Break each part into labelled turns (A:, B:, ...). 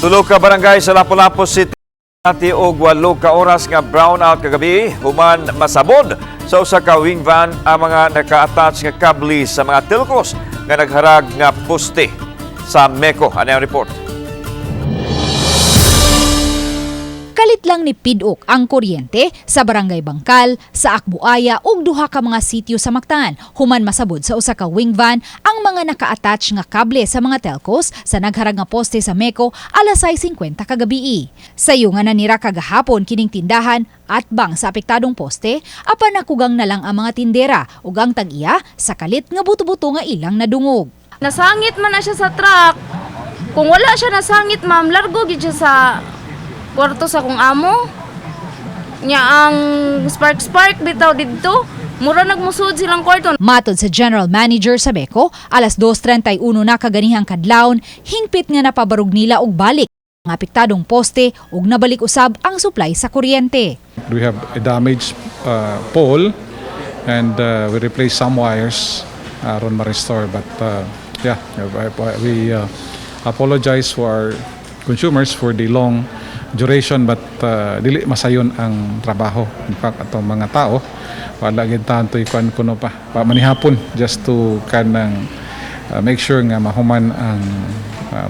A: Tulo ka barangay sa Lapu-Lapu City ati og 8 ka oras nga brownout kagabi human masabod sa usa ka wing van ang mga naka-attach nga kable sa mga telcos nga nagharag nga poste sa MECO. Ano ang report?
B: Kalit lang ni PIDOC ang kuryente sa Barangay Bangkal, sa Akbuaya ug duha ka mga sitio sa Mactan. Human masabod sa usa ka wing van ang mga naka-attach nga kable sa mga telcos sa nagharag nga poste sa MECO alas 6:50 kagabi. Sayo nga nanira kagahapon kining tindahan at bang sa apektadong poste, apan nakugang na lang ang mga tindera ug ang tag-iya sa kalit nga buto-buto nga ilang nadungog.
C: Nasangit man na siya sa truck. Kung wala siya nasangit, ma'am, largo gid siya sa kwarto sa kong amo. Nya ang spark bitaw didto. Mura nagmusud silang kwarto.
B: Matod sa General Manager sa MECO, alas 2:31 na kaganihang kadlawon, hingpit nga napabarog nila og balik ang apektadong poste ug nabalik usab ang supply sa kuryente.
D: We have a damaged pole and we replaced some wires aron ma-restore, but we apologize for our consumers for the long duration, but dili masayon ang trabaho. In fact, atong mga tao wala gid tanto ikuan kuno pa manihapon just to kanang make sure nga mahuman ang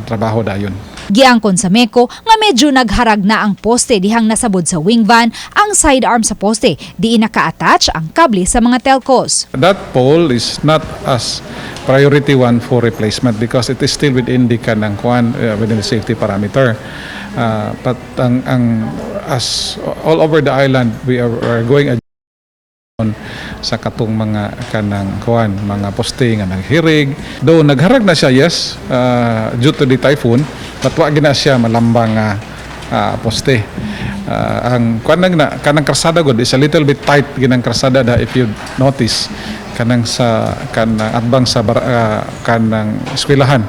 D: trabaho dayon.
B: Giangkon sa MECO nga medyo nagharag na ang poste dihang nasabod sa wing van ang sidearm sa poste diin naka-attach ang kable sa mga telcos.
D: That pole is not as priority one for replacement because it is still within the kanang kuan within the safety parameter. But as all over the island we are going sa katong mga kanang kuan mga poste nga naghirig, though nagharag na siya, yes, due to the typhoon, but wa gina siya malambang nga poste. Ang kuan na kanang karsada gud is a little bit tight ginang karsada da, if you notice kanang sa kanang atbang sa kanang eskwelahan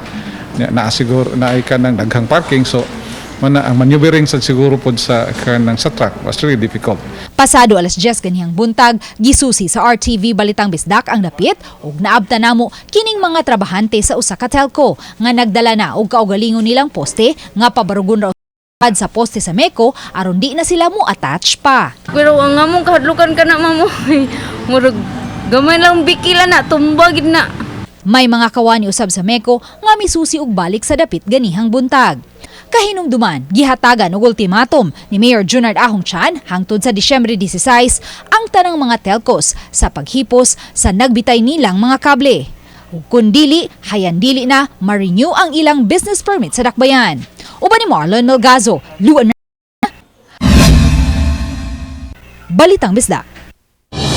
D: na asiguro na ay kanang daghang parking, so mana ang maneuvering sa siguro pod sa kanang sa truck was really difficult.
B: Pasado alas 10 ganihang buntag, gisusi sa RTV Balitang Bisdak ang dapit ug naabta namo kining mga trabahante sa usa ka telco nga nagdala na og kaugalingon nilang poste nga pabarugon raw sa poste sa MECO aron di na sila mo attach pa.
C: Pero ang among kahadlukan ka na, mamoy. Murag gamay lang bikila na, tumbagid na.
B: May mga kawani usab sa MECO nga misusi og balik sa dapit ganihang buntag. Kahinumduman, gihatagan og ultimatum ni Mayor Junard Ahong Chan hangtod sa Disyembre 16 ang tanang mga telcos sa paghipos sa nagbitay nilang mga kable. Ug kun dili, hayan dili na ma-renew ang ilang business permit sa dakbayan. Uban ni Marlon Melgazo, luan na. Balitang Bisdak.